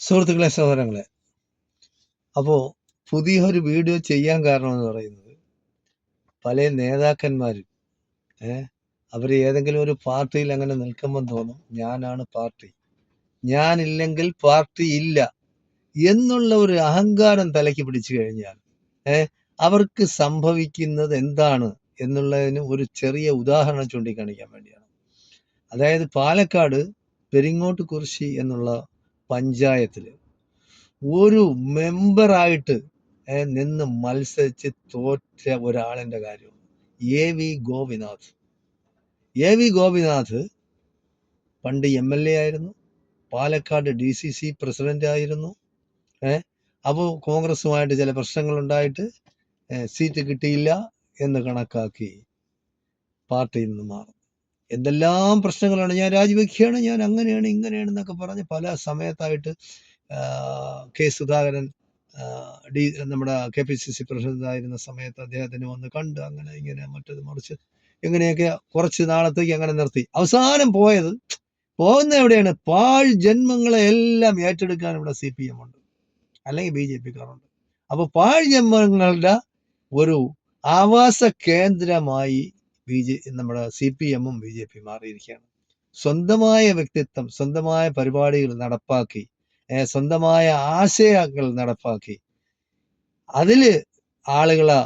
സുഹൃത്തുക്കളെ, സഹോദരങ്ങളെ, അപ്പോൾ പുതിയൊരു വീഡിയോ ചെയ്യാൻ കാരണമെന്ന് പറയുന്നത്, പല നേതാക്കന്മാരും അവർ ഏതെങ്കിലും ഒരു പാർട്ടിയിൽ അങ്ങനെ നിൽക്കുമ്പോൾ തോന്നും ഞാനാണ് പാർട്ടി, ഞാനില്ലെങ്കിൽ പാർട്ടി ഇല്ല എന്നുള്ള ഒരു അഹങ്കാരം തലയ്ക്ക് പിടിച്ചു കഴിഞ്ഞാൽ അവർക്ക് സംഭവിക്കുന്നത് എന്താണ് എന്നുള്ളതിന് ഒരു ചെറിയ ഉദാഹരണം ചൂണ്ടിക്കാണിക്കാൻ വേണ്ടിയാണ്. അതായത് പാലക്കാട് പെരിങ്ങോട്ട് കുറിശി എന്നുള്ള പഞ്ചായത്തിൽ ഒരു മെമ്പറായിട്ട് നിന്ന് മത്സരിച്ച് തോറ്റ ഒരാളിന്റെ കാര്യം AV ഗോപിനാഥ്. AV ഗോപിനാഥ് പണ്ട് MLA ആയിരുന്നു, പാലക്കാട് DCC പ്രസിഡന്റ് ആയിരുന്നു. അപ്പോൾ കോൺഗ്രസുമായിട്ട് ചില പ്രശ്നങ്ങൾ ഉണ്ടായിട്ട് സീറ്റ് കിട്ടിയില്ല എന്ന് കണക്കാക്കി പാർട്ടിയിൽ നിന്ന് മാറും. എന്തെല്ലാം പ്രശ്നങ്ങളാണ്, ഞാൻ രാജിവെക്കുകയാണ്, ഞാൻ അങ്ങനെയാണ് ഇങ്ങനെയാണ് എന്നൊക്കെ പറഞ്ഞ് പല സമയത്തായിട്ട് കെ സുധാകരൻ നമ്മുടെ KPCC പ്രസിഡന്റ് ആയിരുന്ന സമയത്ത് അദ്ദേഹത്തിന് വന്ന് കണ്ട് അങ്ങനെ ഇങ്ങനെ മറ്റത് മറിച്ച് എങ്ങനെയൊക്കെ കുറച്ച് നാളത്തേക്ക് അങ്ങനെ നിർത്തി. അവസാനം പോകുന്ന എവിടെയാണ്? പാഴ് ജന്മങ്ങളെ എല്ലാം ഏറ്റെടുക്കാൻ ഇവിടെ CPM ഉണ്ട്, അല്ലെങ്കിൽ BJP-ക്കാരുണ്ട്. അപ്പൊ പാഴ് ജന്മങ്ങളുടെ ഒരു ആവാസ കേന്ദ്രമായി നമ്മുടെ CPM-ഉം BJP മാറിയിരിക്കുകയാണ്. സ്വന്തമായ വ്യക്തിത്വം, സ്വന്തമായ പരിപാടികൾ നടപ്പാക്കി, സ്വന്തമായ ആശയങ്ങൾ നടപ്പാക്കി അതില് ആളുകളെ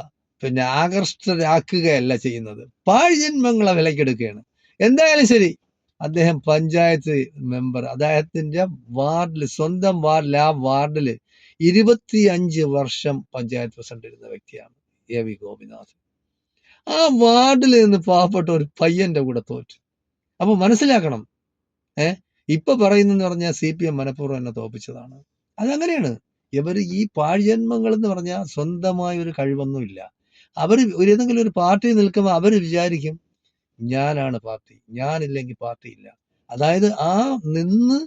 ആകർഷ്ടരാക്കുകയല്ല ചെയ്യുന്നത്, പാഴ്ജന്മങ്ങളെ വിലക്കെടുക്കുകയാണ്. എന്തായാലും ശരി, അദ്ദേഹം പഞ്ചായത്ത് മെമ്പർ, അദ്ദേഹത്തിന്റെ വാർഡിൽ, സ്വന്തം വാർഡിൽ, ആ വാർഡില് 25 വർഷം പഞ്ചായത്ത് പ്രസിഡന്റ് ഇരുന്ന വ്യക്തിയാണ് AV ഗോപിനാഥ്. ആ വാർഡിൽ നിന്ന് പാവപ്പെട്ട ഒരു പയ്യന്റെ കൂടെ തോറ്റു. അപ്പൊ മനസ്സിലാക്കണം, ഇപ്പൊ പറയുന്നെന്ന് പറഞ്ഞാൽ CPM മനഃപൂർവ്വം എന്നെ തോപ്പിച്ചതാണ്. അതങ്ങനെയാണ്. ഇവര് ഈ പാഴ്ജന്മങ്ങൾ എന്ന് പറഞ്ഞാൽ സ്വന്തമായ ഒരു കഴിവൊന്നുമില്ല. അവർ ഏതെങ്കിലും ഒരു പാർട്ടി നിൽക്കുമ്പോൾ അവർ വിചാരിക്കും ഞാനാണ് പാർട്ടി, ഞാനില്ലെങ്കിൽ പാർട്ടി ഇല്ല. അതായത് ആ നിന്ന്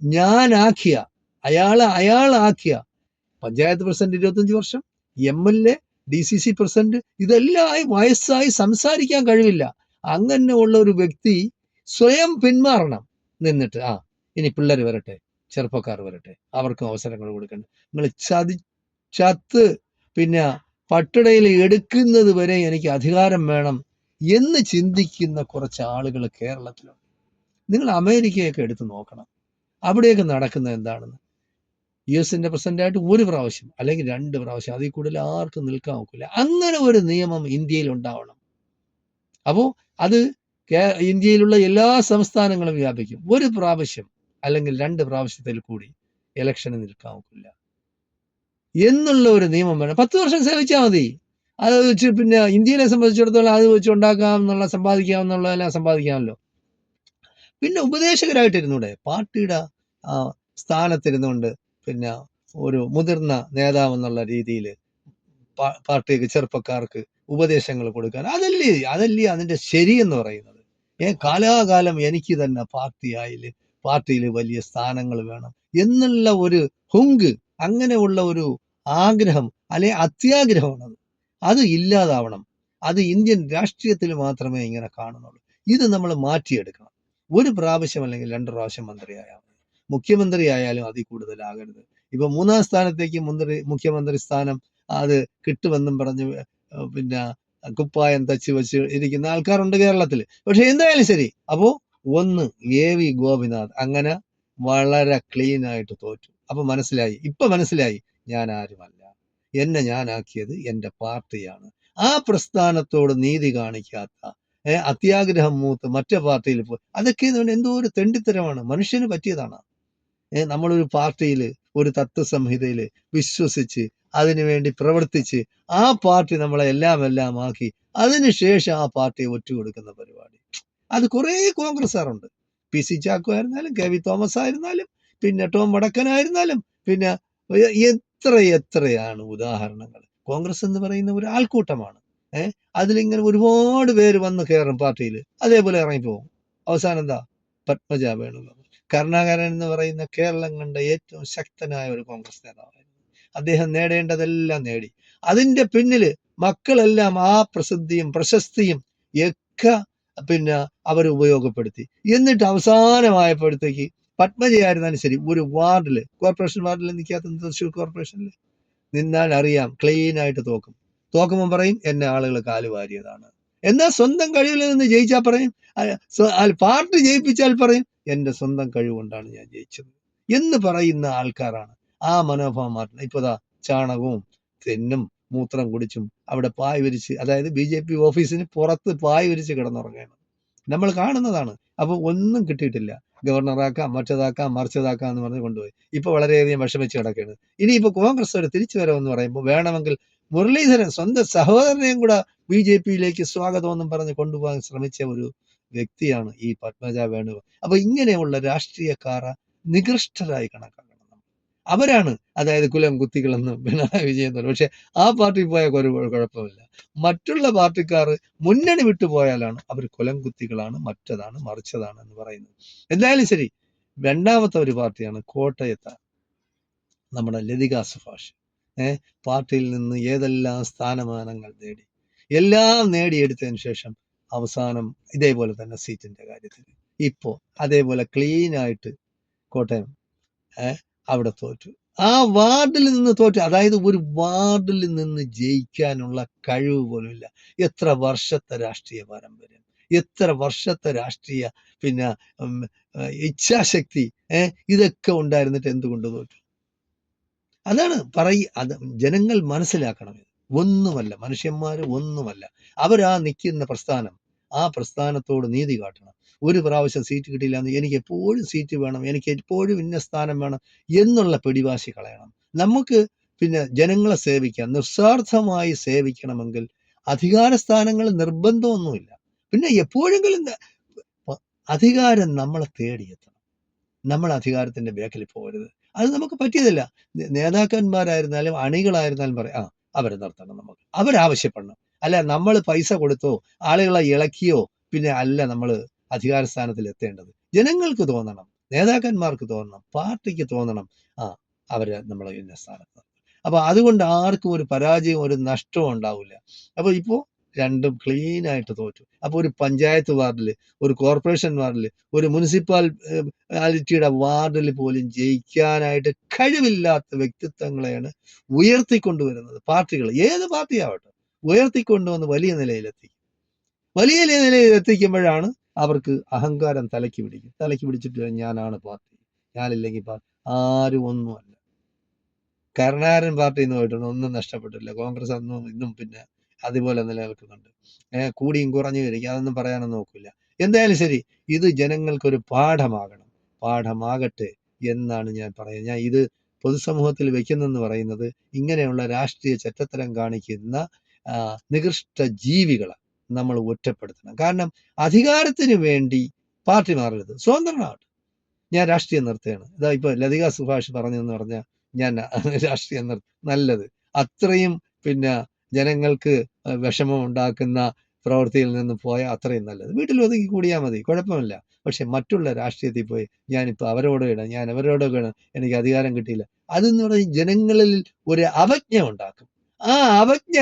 ഞാനാക്കിയ, അയാളാക്കിയ പഞ്ചായത്ത് പ്രസിഡന്റ് 25 വർഷം, MLA, DCC പ്രസിഡന്റ്, ഇതെല്ലാം വയസ്സായി സംസാരിക്കാൻ കഴിവില്ല. അങ്ങനെ ഉള്ള ഒരു വ്യക്തി സ്വയം പിന്മാറണം. നിന്നിട്ട് ഇനി പിള്ളേർ വരട്ടെ, ചെറുപ്പക്കാർ വരട്ടെ, അവർക്കും അവസരങ്ങൾ കൊടുക്കണം. നിങ്ങൾ ചത്ത് പട്ടിടയിൽ എടുക്കുന്നത് വരെ എനിക്ക് അധികാരം വേണം എന്ന് ചിന്തിക്കുന്ന കുറച്ച് ആളുകൾ കേരളത്തിലുണ്ട്. നിങ്ങൾ അമേരിക്കയൊക്കെ എടുത്ത് നോക്കണം, അവിടെയൊക്കെ നടക്കുന്നത് എന്താണെന്ന്. US-ന്റെ പ്രസിഡന്റായിട്ട് ഒരു പ്രാവശ്യം അല്ലെങ്കിൽ 2 പ്രാവശ്യം, അതിൽ കൂടുതൽ ആർക്കും നിൽക്കാൻ നോക്കില്ല. അങ്ങനെ ഒരു നിയമം ഇന്ത്യയിൽ ഉണ്ടാവണം. അപ്പോൾ അത് ഇന്ത്യയിലുള്ള എല്ലാ സംസ്ഥാനങ്ങളും വ്യാപിക്കും. ഒരു പ്രാവശ്യം അല്ലെങ്കിൽ 2 പ്രാവശ്യത്തിൽ കൂടി ഇലക്ഷന് നിൽക്കാൻ നോക്കില്ല എന്നുള്ള ഒരു നിയമം വേണം. 10 വർഷം സേവിച്ചാൽ മതി. അത് വെച്ച് ഇന്ത്യയെ സംബന്ധിച്ചിടത്തോളം അത് വെച്ച് ഉണ്ടാക്കാമെന്നുള്ള, സമ്പാദിക്കാമെന്നുള്ളതെല്ലാം സമ്പാദിക്കാമല്ലോ. ഉപദേശകരായിട്ടിരുന്നൂടെ? പാർട്ടിയുടെ സ്ഥാനത്തിരുന്നുകൊണ്ട് ഒരു മുതിർന്ന നേതാവ് എന്നുള്ള രീതിയിൽ പാർട്ടിക്ക്, ചെറുപ്പക്കാർക്ക് ഉപദേശങ്ങൾ കൊടുക്കാൻ, അതല്ലേ അതിന്റെ ശരിയെന്ന് പറയുന്നത്. കാലാകാലം എനിക്ക് തന്നെ പാർട്ടിയിൽ വലിയ സ്ഥാനങ്ങൾ വേണം എന്നുള്ള ഒരു ഹുങ്ക്, അങ്ങനെയുള്ള ഒരു ആഗ്രഹം അല്ലെ അത്യാഗ്രഹമാണ്. അത് ഇല്ലാതാവണം. അത് ഇന്ത്യൻ രാഷ്ട്രീയത്തിൽ മാത്രമേ ഇങ്ങനെ കാണുന്നുള്ളൂ. ഇത് നമ്മൾ മാറ്റിയെടുക്കണം. ഒരു പ്രാവശ്യം അല്ലെങ്കിൽ 2 പ്രാവശ്യം മന്ത്രിയായാൽ മതി. മുഖ്യമന്ത്രി ആയാലും അതിൽ കൂടുതലാകരുത്. ഇപ്പൊ 3-ാം സ്ഥാനത്തേക്ക് മുഖ്യമന്ത്രി സ്ഥാനം അത് കിട്ടുമെന്നും പറഞ്ഞ് കുപ്പായം തച്ച് വെച്ച് ഇരിക്കുന്ന ആൾക്കാരുണ്ട് കേരളത്തിൽ. പക്ഷെ എന്തായാലും ശരി, അപ്പോ AV ഗോപിനാഥ് അങ്ങനെ വളരെ ക്ലീൻ ആയിട്ട് തോറ്റു. അപ്പൊ മനസ്സിലായി ഞാൻ ആരുമല്ല, എന്നെ ഞാനാക്കിയത് എന്റെ പാർട്ടിയാണ്. ആ പ്രസ്ഥാനത്തോട് നീതി കാണിക്കാത്ത, അത്യാഗ്രഹം മൂത്ത് മറ്റേ പാർട്ടിയിൽ പോയി, അതൊക്കെ എന്തോ ഒരു തെണ്ടിത്തരമാണ്. മനുഷ്യന് പറ്റിയതാണ്. നമ്മളൊരു പാർട്ടിയിൽ, ഒരു തത്വസംഹിതയിൽ വിശ്വസിച്ച് അതിനുവേണ്ടി പ്രവർത്തിച്ച് ആ പാർട്ടി നമ്മളെ എല്ലാം ആക്കി അതിനുശേഷം ആ പാർട്ടിയെ ഒറ്റുകൊടുക്കുന്ന പരിപാടി, അത് കുറേ കോൺഗ്രസ്സുകാരുണ്ട്. PC ചാക്കോ ആയിരുന്നാലും, KV തോമസ് ആയിരുന്നാലും, ടോം വടക്കനായിരുന്നാലും, എത്രയാണ് ഉദാഹരണങ്ങൾ. കോൺഗ്രസ് എന്ന് പറയുന്ന ഒരു ആൾക്കൂട്ടമാണ്. അതിലിങ്ങനെ ഒരുപാട് പേര് വന്ന് കയറും പാർട്ടിയിൽ, അതേപോലെ ഇറങ്ങിപ്പോകും. അവസാനം എന്താ? പത്മജ വേണുഗോപാൽ, കരുണാകരൻ എന്ന് പറയുന്ന കേരളം കണ്ട ഏറ്റവും ശക്തനായ ഒരു കോൺഗ്രസ് നേതാവായിരുന്നു. അദ്ദേഹം നേടേണ്ടതെല്ലാം നേടി. അതിന്റെ പിന്നില് മക്കളെല്ലാം ആ പ്രസിദ്ധിയും പ്രശസ്തിയും ഒക്കെ അവർ ഉപയോഗപ്പെടുത്തി. എന്നിട്ട് അവസാനമായപ്പോഴത്തേക്ക് പത്മജയായിരുന്നാലും ശരി, ഒരു വാർഡിൽ, കോർപ്പറേഷൻ വാർഡിൽ നിൽക്കാത്ത തൃശ്ശൂർ കോർപ്പറേഷനിൽ നിന്നാൽ അറിയാം, ക്ലീൻ ആയിട്ട് തോക്കും. തോക്കുമ്പോൾ പറയും എന്നെ ആളുകൾ കാല് വാരിയതാണ്. എന്നാൽ സ്വന്തം കഴിവിൽ നിന്ന് ജയിച്ചാൽ പറയും, പാർട്ടി ജയിപ്പിച്ചാൽ പറയും എന്റെ സ്വന്തം കഴിവുകൊണ്ടാണ് ഞാൻ ജയിച്ചത് എന്ന് പറയുന്ന ആൾക്കാരാണ്. ആ മനോഭാവം മാറ്റണം. ഇപ്പൊ ചാണകവും തെന്നും മൂത്രം കുടിച്ചും അവിടെ പായ് വിരിച്ച്, അതായത് BJP ഓഫീസിന് പുറത്ത് പായ് വിരിച്ച് കിടന്നുറങ്ങുകയാണ്. നമ്മൾ കാണുന്നതാണ്. അപ്പൊ ഒന്നും കിട്ടിയിട്ടില്ല. ഗവർണറാക്കാം, മറ്റതാക്കാം, മറിച്ചതാക്കാം എന്ന് പറഞ്ഞ് കൊണ്ടുപോയി. ഇപ്പൊ വളരെയധികം വിഷമിച്ച് കിടക്കുകയാണ്. ഇനിയിപ്പോ കോൺഗ്രസ് ഒരു തിരിച്ചു വരവെന്ന് പറയുമ്പോൾ വേണമെങ്കിൽ മുരളീധരൻ സ്വന്തം സഹോദരനെയും കൂടെ BJPയിലേക്ക് സ്വാഗതം എന്നും പറഞ്ഞ് കൊണ്ടുപോകാൻ ശ്രമിച്ച ഒരു വ്യക്തിയാണ് ഈ പത്മജ വേണുഗോപാൽ. അപ്പൊ ഇങ്ങനെയുള്ള രാഷ്ട്രീയക്കാർ നികൃഷ്ടരായി കണക്കാക്കണം. അവരാണ്, അതായത് കുലം കുത്തികളെന്ന് പിണറായി വിജയൻ പറഞ്ഞു. പക്ഷെ ആ പാർട്ടി പോയാൽ ഒരു കുഴപ്പമില്ല. മറ്റുള്ള പാർട്ടിക്കാർ മുന്നണി വിട്ടുപോയാലാണ് അവർ കൊലം കുത്തികളാണ്, മറ്റതാണ്, മറിച്ചതാണ് എന്ന് പറയുന്നത്. എന്തായാലും ശരി, രണ്ടാമത്തെ ഒരു പാർട്ടിയാണ് കോട്ടയത്ത് നമ്മുടെ ലതിക സുഭാഷ്. പാർട്ടിയിൽ നിന്ന് ഏതെല്ലാം സ്ഥാനമാനങ്ങൾ നേടി, എല്ലാം നേടിയെടുത്തതിന് ശേഷം അവസാനം ഇതേപോലെ തന്നെ സീറ്റിന്റെ കാര്യത്തിൽ ഇപ്പോ അതേപോലെ ക്ലീൻ ആയിട്ട് കോട്ടയം അവിടെ തോറ്റു. ആ വാർഡിൽ നിന്ന് തോറ്റു. അതായത് ഒരു വാർഡിൽ നിന്ന് ജയിക്കാനുള്ള കഴിവ് പോലുമില്ല. എത്ര വർഷത്തെ രാഷ്ട്രീയ പാരമ്പര്യം, എത്ര വർഷത്തെ രാഷ്ട്രീയ പിന്നെ ഇച്ഛാശക്തി ഇതൊക്കെ ഉണ്ടായിരുന്നിട്ട് എന്തുകൊണ്ട് തോറ്റു? അതാണ് അത് ജനങ്ങൾ മനസ്സിലാക്കണം. ഒന്നുമല്ല, മനുഷ്യന്മാര് ഒന്നുമല്ല. അവരാ നിൽക്കുന്ന പ്രസ്ഥാനം, ആ പ്രസ്ഥാനത്തോട് നീതി കാട്ടണം. ഒരു പ്രാവശ്യം സീറ്റ് കിട്ടിയില്ല എന്ന് എനിക്ക് എപ്പോഴും സീറ്റ് വേണം, എനിക്ക് എപ്പോഴും ഇന്ന സ്ഥാനം വേണം എന്നുള്ള പിടിവാശി കളയണം. നമുക്ക് പിന്നെ ജനങ്ങളെ സേവിക്കാം, നിസ്വാർത്ഥമായി സേവിക്കണമെങ്കിൽ അധികാര സ്ഥാനങ്ങൾ നിർബന്ധമൊന്നുമില്ല. പിന്നെ എപ്പോഴെങ്കിലും അധികാരം നമ്മളെ തേടിയെത്തണം. നമ്മൾ അധികാരത്തിന്റെ ബേക്കിൽ പോകരുത്. അത് നമുക്ക് പറ്റിയതല്ല. നേതാക്കന്മാരായിരുന്നാലും അണികളായിരുന്നാലും പറയാം അവരെ നിർത്തണം, നമുക്ക് അവരാവശ്യപ്പെടണം. അല്ല നമ്മൾ പൈസ കൊടുത്തോ ആളുകളെ ഇളക്കിയോ പിന്നെ അല്ല നമ്മൾ അധികാര സ്ഥാനത്തിൽ എത്തേണ്ടത്. ജനങ്ങൾക്ക് തോന്നണം, നേതാക്കന്മാർക്ക് തോന്നണം, പാർട്ടിക്ക് തോന്നണം അവര് നമ്മളെ ഇന്ന സ്ഥാനത്ത്. അപ്പൊ അതുകൊണ്ട് ആർക്കും ഒരു പരാജയം, ഒരു നഷ്ടവും ഉണ്ടാവില്ല. അപ്പൊ ഇപ്പോ രണ്ടും ക്ലീൻ ആയിട്ട് തോറ്റു. അപ്പൊ ഒരു പഞ്ചായത്ത് വാർഡിൽ, ഒരു കോർപ്പറേഷൻ വാർഡിൽ, ഒരു മുനിസിപ്പാലിറ്റിയുടെ വാർഡിൽ പോലും ജയിക്കാനായിട്ട് കഴിവില്ലാത്ത വ്യക്തിത്വങ്ങളെയാണ് ഉയർത്തിക്കൊണ്ടുവരുന്നത് പാർട്ടികൾ. ഏത് പാർട്ടിയാവട്ടെ ഉയർത്തിക്കൊണ്ടുവന്ന് വലിയ നിലയിലെത്തി. വലിയ നിലയിൽ എത്തിക്കുമ്പോഴാണ് അവർക്ക് അഹങ്കാരം തലയ്ക്ക് പിടിക്കും. തലയ്ക്ക് പിടിച്ചിട്ട് ഞാനാണ് പാർട്ടി, ഞാനില്ലെങ്കിൽ ആരും ഒന്നുമല്ല. കരുണാകരൻ പാർട്ടി എന്ന് പോയിട്ടുണ്ട്, ഒന്നും നഷ്ടപ്പെട്ടില്ല. കോൺഗ്രസ് അന്നും ഇന്നും പിന്നെ അതുപോലെ നിലനിൽക്കുന്നുണ്ട്. കൂടിയും കുറഞ്ഞു വരിക, അതൊന്നും പറയാനൊന്നും നോക്കില്ല. എന്തായാലും ശരി, ഇത് ജനങ്ങൾക്കൊരു പാഠമാകട്ടെ എന്നാണ് ഞാൻ പറയുന്നത്. ഞാൻ ഇത് പൊതുസമൂഹത്തിൽ വെക്കുന്നെന്ന് പറയുന്നത് ഇങ്ങനെയുള്ള രാഷ്ട്രീയ ചെറ്റത്തരം കാണിക്കുന്ന നികൃഷ്ട ജീവികളെ നമ്മൾ ഒറ്റപ്പെടുത്തണം. കാരണം അധികാരത്തിന് വേണ്ടി പാർട്ടി മാറരുത്, സ്വതന്ത്രനാവട്ടെ. ഞാൻ രാഷ്ട്രീയം നിർത്തുകയാണ്. ഇതാ ഇപ്പൊ ലതിക സുഭാഷ് പറഞ്ഞെന്ന് പറഞ്ഞാൽ ഞാൻ രാഷ്ട്രീയം നല്ലത്. അത്രയും പിന്നെ ജനങ്ങൾക്ക് വിഷമം ഉണ്ടാക്കുന്ന പ്രവൃത്തിയിൽ നിന്ന് പോയാൽ അത്രയും നല്ലത്. വീട്ടിൽ ഒതുങ്ങി കൂടിയാൽ മതി, കുഴപ്പമില്ല. പക്ഷെ മറ്റുള്ള രാഷ്ട്രീയത്തിൽ പോയി ഞാനിപ്പോൾ അവരോട് വേണം, ഞാൻ അവരോട് വേണം, എനിക്ക് അധികാരം കിട്ടിയില്ല, അതെന്ന് പറഞ്ഞാൽ ജനങ്ങളിൽ ഒരു അവജ്ഞ ഉണ്ടാക്കും. ആ അവജ്ഞ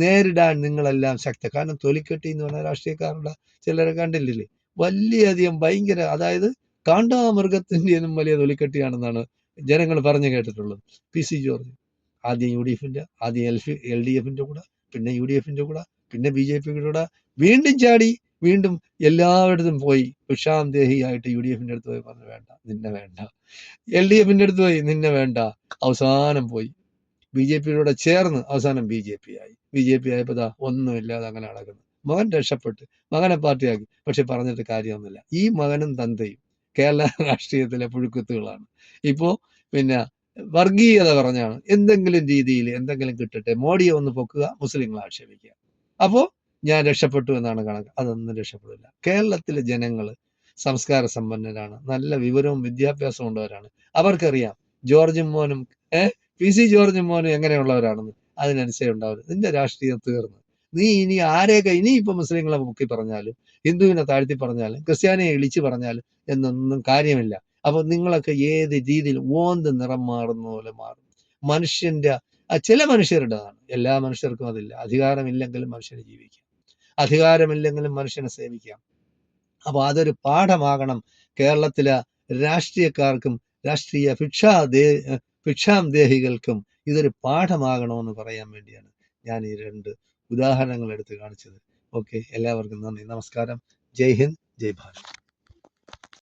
നേരിടാൻ നിങ്ങളെല്ലാം ശക്തി. കാരണം തൊലിക്കെട്ടി എന്ന് പറഞ്ഞ രാഷ്ട്രീയക്കാരുടെ ചിലരെ കണ്ടില്ലേ, വലിയധികം ഭയങ്കര, അതായത് കാണ്ടാമൃഗത്തിൻ്റെയും വലിയ തൊലിക്കെട്ടിയാണെന്നാണ് ജനങ്ങൾ പറഞ്ഞു കേട്ടിട്ടുള്ളത്. PC ജോർജ് ആദ്യം UDFന്റെ, ആദ്യം LDFന്റെ കൂടെ, പിന്നെ UDFന്റെ കൂടെ, പിന്നെ BJPയുടെ കൂടെ, വീണ്ടും ചാടി, വീണ്ടും എല്ലായിടത്തും പോയി വിഷാന്തേഹിയായിട്ട് UDFന്റെ അടുത്ത് പോയി പറഞ്ഞു വേണ്ട, നിന്നെ വേണ്ട. LDFന്റെ അടുത്ത് പോയി നിന്നെ വേണ്ട. അവസാനം പോയി BJPയുടെ ചേർന്ന് അവസാനം BJP ആയപ്പോ ഒന്നുമില്ലാതെ അങ്ങനെ നടക്കുന്നു. മകൻ രക്ഷപ്പെട്ട് മകനെ പാർട്ടിയാക്കി. പക്ഷെ പറഞ്ഞിട്ട് കാര്യമൊന്നുമില്ല. ഈ മകനും തന്തയും കേരള രാഷ്ട്രീയത്തിലെ പുഴുക്കുത്തുകളാണ്. ഇപ്പോ പിന്നെ വർഗീയത പറഞ്ഞാണ് എന്തെങ്കിലും രീതിയിൽ എന്തെങ്കിലും കിട്ടട്ടെ, മോഡിയെ ഒന്ന് പൊക്കുക, മുസ്ലിങ്ങളെ ആക്ഷേപിക്കുക, അപ്പോ ഞാൻ രക്ഷപ്പെട്ടു എന്നാണ് കണക്ക്. അതൊന്നും രക്ഷപ്പെടില്ല. കേരളത്തിലെ ജനങ്ങൾ സംസ്കാര സമ്പന്നരാണ്, നല്ല വിവരവും വിദ്യാഭ്യാസവും ഉള്ളവരാണ്. അവർക്കറിയാം ജോർജും മോനും PC ജോർജും മോനും എങ്ങനെയുള്ളവരാണെന്ന്. അതിനനുസരിച്ച് ഉണ്ടാവരുത്. നിന്റെ രാഷ്ട്രീയം തീർന്നു. നീ ഇനി ആരെയൊക്കെ ഇനിയിപ്പോ മുസ്ലിങ്ങളെ പൊക്കി പറഞ്ഞാലും ഹിന്ദുവിനെ താഴ്ത്തി പറഞ്ഞാലും ക്രിസ്ത്യാനിയെ ഇളിച്ചു പറഞ്ഞാലും എന്നൊന്നും കാര്യമില്ല. അപ്പൊ നിങ്ങളൊക്കെ ഏത് രീതിയിൽ ഓന്ത് നിറം മാറുന്ന പോലെ മാറും. മനുഷ്യന്റെ ചില മനുഷ്യരുടേതാണ്, എല്ലാ മനുഷ്യർക്കും അതില്ല. അധികാരമില്ലെങ്കിലും മനുഷ്യന് ജീവിക്കാം, അധികാരമില്ലെങ്കിലും മനുഷ്യനെ സേവിക്കാം. അപ്പൊ അതൊരു പാഠമാകണം കേരളത്തിലെ രാഷ്ട്രീയക്കാർക്കും രാഷ്ട്രീയ ഭിക്ഷാന്തേഹികൾക്കും ഇതൊരു പാഠമാകണമെന്ന് പറയാൻ വേണ്ടിയാണ് ഞാൻ ഈ 2 ഉദാഹരണങ്ങൾ എടുത്ത് കാണിച്ചത്. ഓക്കെ, എല്ലാവർക്കും നന്ദി, നമസ്കാരം. ജയ് ഹിന്ദ്, ജയ് ഭാരത്.